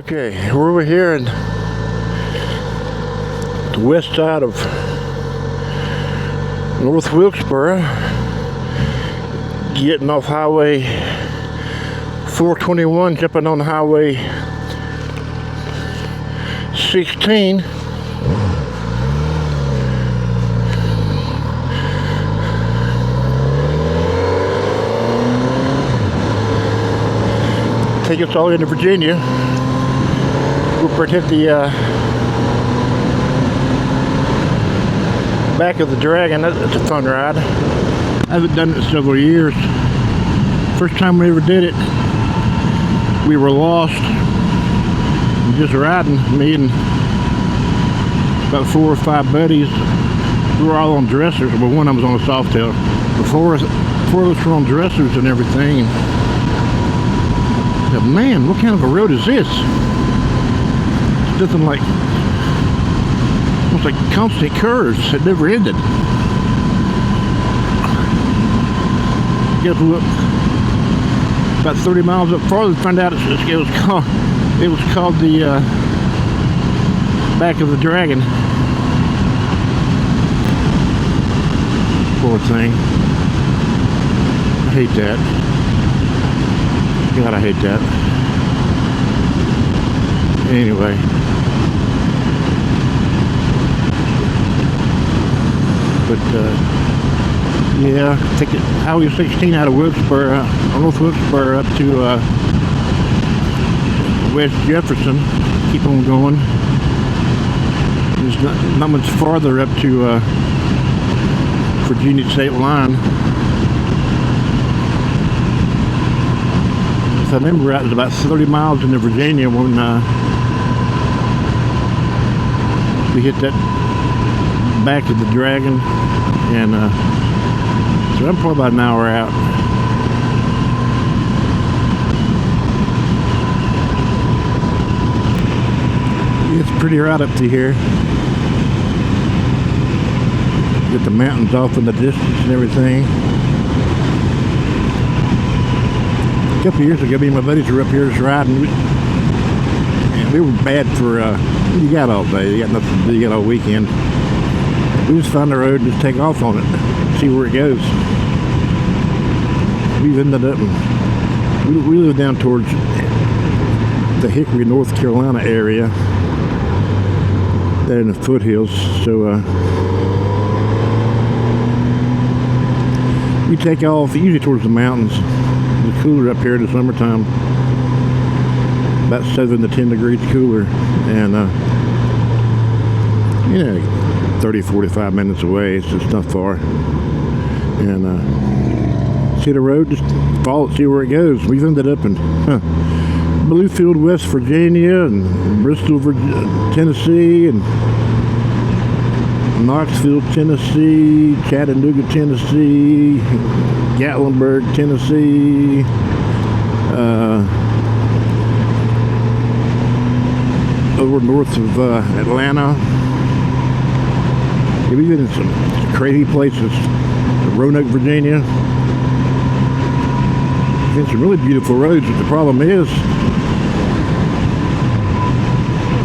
Okay, we're over here in the west side of North Wilkesboro, getting off Highway 421, jumping on Highway 16. Take us all into Virginia. We'll protect the back of the Dragon. That's a fun ride. I haven't done it in several years. First time we ever did it, we were lost, just riding, me and about 4 or 5 buddies. We were all on dressers, but one of them was on a Softail. Four of us were on dressers and everything. And I said, man, what kind of a road is this? It's nothing like, almost like constant curves. It never ended. Get to look about 30 miles up farther and find out it was called the back of the Dragon. Poor thing. I hate that. God, I hate that. Anyway. But yeah, take it Highway 16 out of Wilkesboro, North Wilkesboro up to West Jefferson. Keep on going. There's not much farther up to Virginia state line. If I remember right, it was about 30 miles into Virginia when we hit that back of the Dragon, and so I'm probably about an hour out. It's pretty right up to here. Get the mountains off in the distance and everything. A couple years ago, me and my buddies were up here just riding, and we were bad for, you got all day, you got nothing to do, you got all weekend. We just find the road and just take off on it, see where it goes. We've ended up, we live down towards the Hickory, North Carolina area, there in the foothills, so we take off usually towards the mountains. It's cooler up here in the summertime, about 7 to 10 degrees cooler, and you know, 30-45 minutes away. It's just not far, and see the road, just follow it, see where it goes. We've ended up in Bluefield, West Virginia, and Bristol, Tennessee, and Knoxville, Tennessee, Chattanooga, Tennessee, Gatlinburg, Tennessee, over north of Atlanta. Yeah, we've been in some crazy places. Roanoke, Virginia. Been some really beautiful roads, but the problem is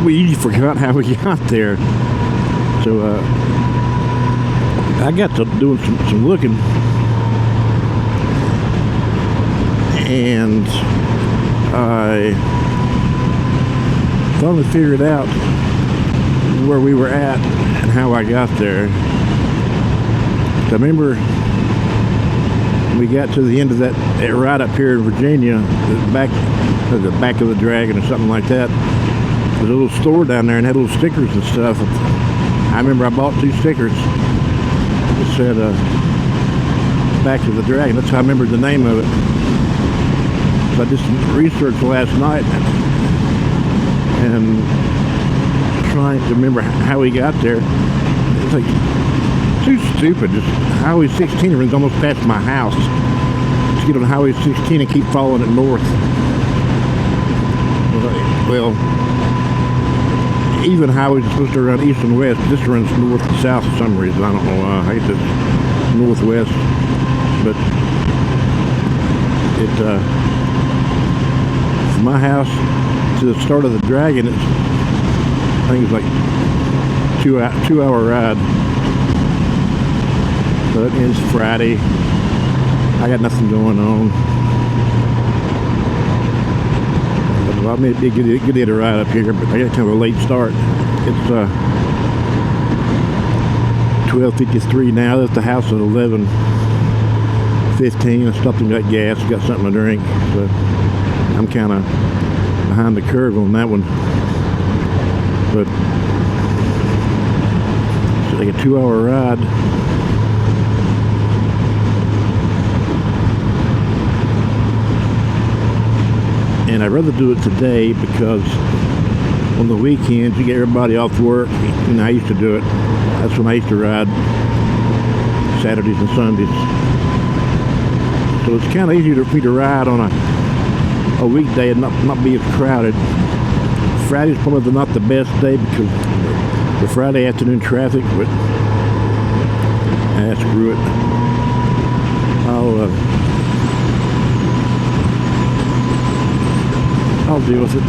we forgot how we got there. So I got to doing some looking, and I finally figured out where we were at and how I got there. I remember we got to the end of that ride up here in Virginia, the back of the Dragon or something like that. There's a little store down there and had little stickers and stuff. I remember I bought 2 stickers. It said back of the Dragon. That's how I remember the name of it. So I did some research last night and trying to remember how we got there. It's like too stupid. Just Highway 16 runs almost past my house. Just get on Highway 16 and keep following it north. Well, even highways are supposed to run east and west. This runs north and south for some reason. I don't know why. I guess it's northwest. But it from my house to the start of the Dragon, I think it's like 2 hour ride. So it ends Friday. I got nothing going on. Well, I may be a good day to ride up here, but I got kind of a late start. It's 12:53 now. At the house at 11:15. I stopped and got gas, got something to drink. So I'm kind of behind the curve on that one. But it's like a 2 hour ride. And I'd rather do it today because on the weekends you get everybody off work. And I used to do it. That's when I used to ride Saturdays and Sundays. So it's kind of easier for me to ride on a weekday and not be as crowded. Friday's probably not the best day because the Friday afternoon traffic, but screw it. I'll deal with it.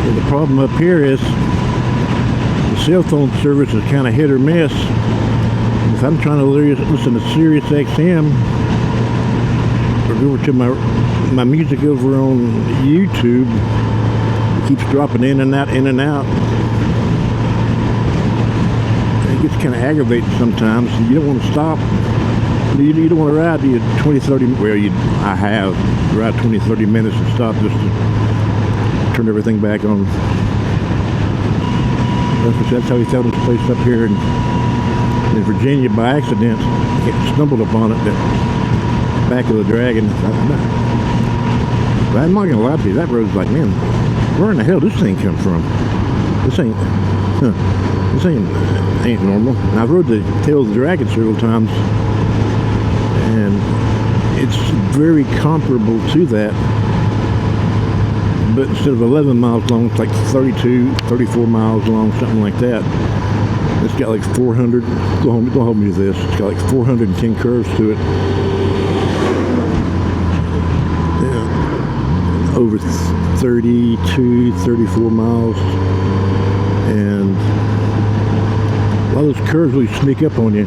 And the problem up here is the cell phone service is kind of hit or miss. If I'm trying to listen to Sirius XM or go over to my music over on YouTube, it keeps dropping in and out, in and out. It gets kind of aggravating sometimes. You don't want to stop. You don't want to ride 20, 30, well, I have ride 20, 30 minutes and stop just to turn everything back on. That's how he found this place up here in Virginia by accident. He stumbled upon it, the back of the Dragon. But I'm not going to lie to you, that road's like, man, where in the hell did this thing come from? This ain't normal. And I've rode the tail of the Dragon several times. And it's very comparable to that, but instead of 11 miles long, it's like 32, 34 miles long, something like that. It's got like 400, don't hold me to this, it's got like 410 curves to it. Yeah, over 32, 34 miles. And a lot of those curves really sneak up on you.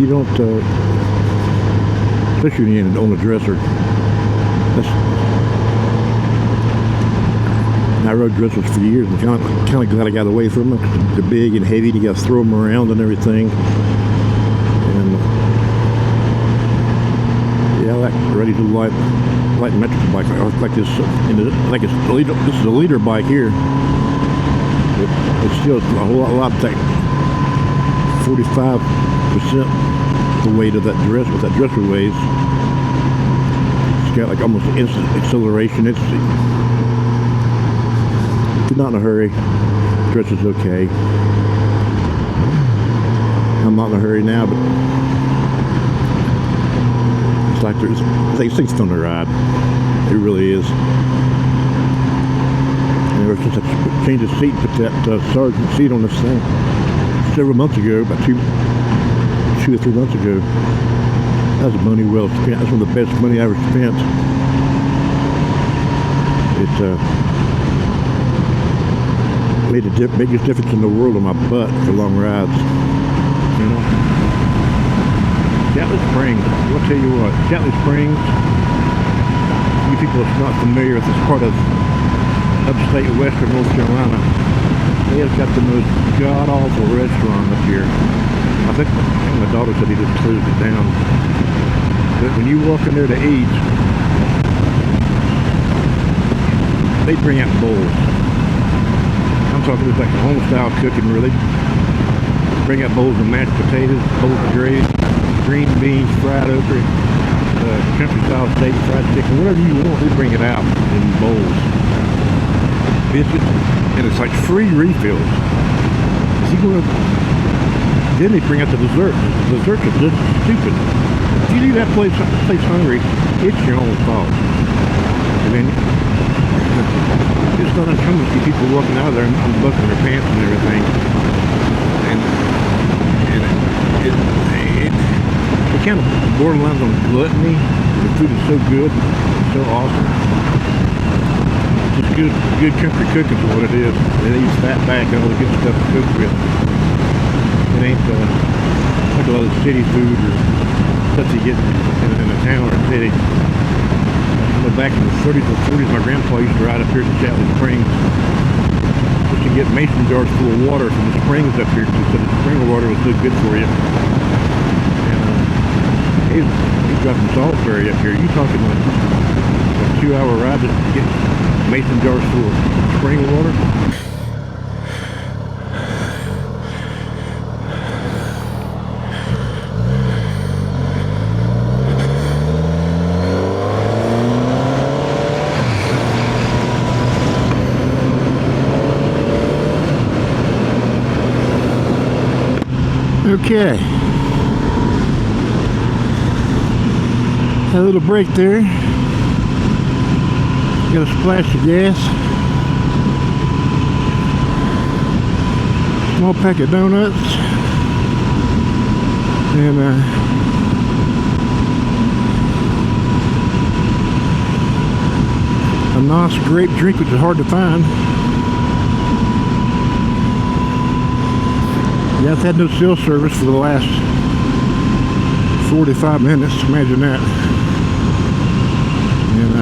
You don't, especially on the dresser. I rode dressers for years and kind of glad I got away from them. They're big and heavy. You got to throw them around and everything. And yeah, I like ready to light metric bike like this. This is a leader bike here. It's still a whole lot like 45% the weight of that dress, what that dresser weighs. It's got like almost instant acceleration. If you're not in a hurry, the dresser's okay. I'm not in a hurry now, but it's like this thing's fun to ride. It really is. And ever since I changed the seat, put that sergeant seat on this thing several months ago, about 2 or 3 months ago. That was money well spent. That's one of the best money I ever spent. It made the biggest difference in the world on my butt for long rides. You know? Catlett Springs. I'll tell you what, Catlett Springs, you people are not familiar with this part of upstate western North Carolina. They have got the most god-awful restaurant up here. I think my daughter said he just closed it down. But when you walk in there to eat, they bring out bowls. I'm talking just like a home-style cooking, really. Bring out bowls of mashed potatoes, bowls of gravy, green beans, fried okra, country-style steak, fried chicken, whatever you want, they bring it out in bowls. Biscuits, and it's like free refills. Then they bring out the dessert. The desserts are just stupid. If you leave that place hungry, it's your own fault. I mean, it's not uncommon to see people walking out of there and unbuckling their pants and everything. And it kind of borderline on gluttony. The food is so good, so awesome. Just good country cooking for what it is. They use fat back and all the good stuff to cook with. It ain't like a lot of city food or stuff you get in a town or a city. Back in the 30s and 40s, my grandpa used to ride up here to Chatley Springs just to get mason jars full of water from the springs up here, because the spring water was so good for you. And he's dropping Salisbury up here. You talking like a 2-hour ride to get mason jars full of spring water? Okay, had a little break there. Got a splash of gas, small pack of donuts, and a nice grape drink, which is hard to find. Yeah, I've had no cell service for the last 45 minutes, imagine that. And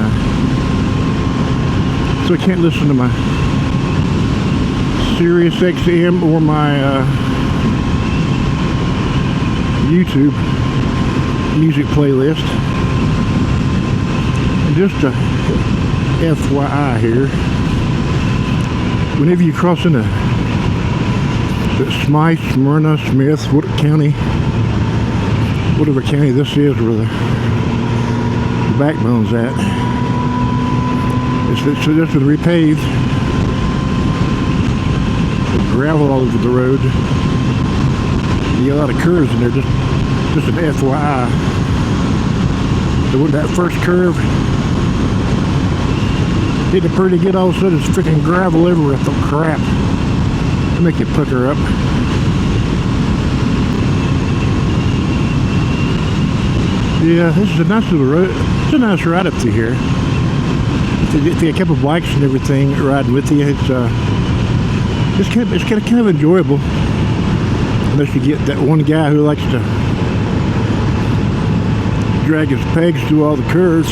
so I can't listen to my Sirius XM or my YouTube music playlist. And just a FYI here, whenever you cross into Smythe, Smyrna, Smith, what county, whatever county this is where the backbone's at, it's just been repaved, with gravel all over the road. You got a lot of curves in there, just an FYI. So with that first curve, hitting it pretty good, all of a sudden it's freaking gravel everywhere. I thought, crap. Make it pucker up. Yeah, this is a nice little road. It's a nice ride up through here. If you have a couple of bikes and everything riding with you, it's kind of enjoyable. Unless you get that one guy who likes to drag his pegs through all the curves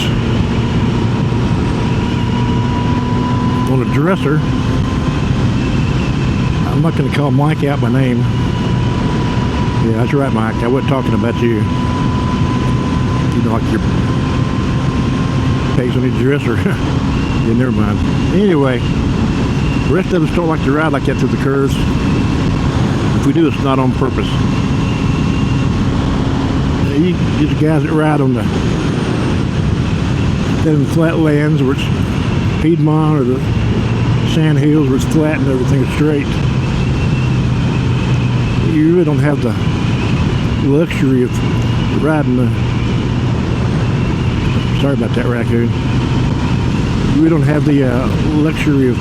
on a dresser. I'm not going to call Mike out by name. Yeah, that's right, Mike. I wasn't talking about you. You know, like your pegs on your dresser. Yeah, never mind. Anyway, the rest of us don't like to ride like that through the curves. If we do, it's not on purpose. You get the guys that ride on the flatlands where it's Piedmont or the sand hills where it's flat and everything is straight. You really don't have the luxury of riding the... Sorry about that, raccoon. You really don't have the luxury of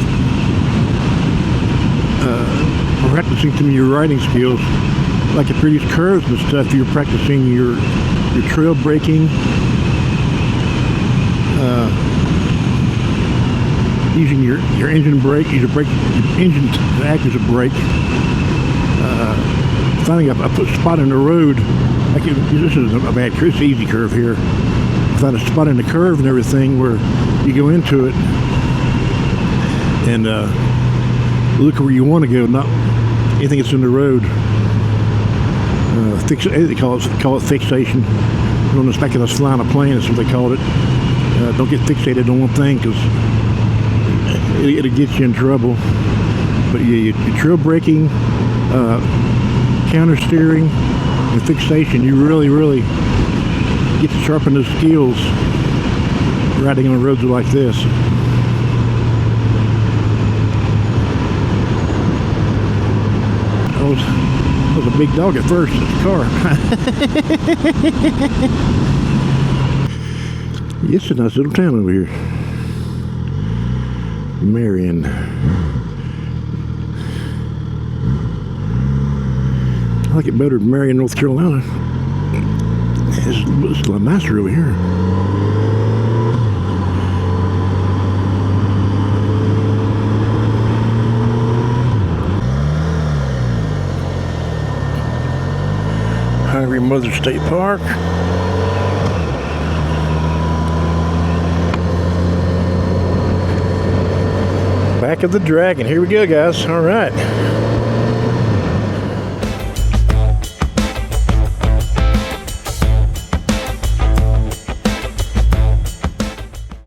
practicing some of your riding skills, like at previous curves and stuff. You're practicing your trail braking, using your engine brake, your engine to act as a brake. Finding a spot in the road, like this is a bad curve, it's an easy curve here. Find a spot in the curve and everything where you go into it and look where you want to go, not anything that's in the road. They call it fixation. On the back of us flying a plane, that's what they called it. Don't get fixated on one thing, because it'll get you in trouble. But yeah, your trail braking, counter steering, and fixation, you really get to sharpen those skills riding on roads like this. I was a big dog at first in the car. It's a nice little town over here. Marion. I like it better than Marion, North Carolina. It's a lot nicer over here. Hungry Mother State Park. Back of the Dragon. Here we go, guys. All right.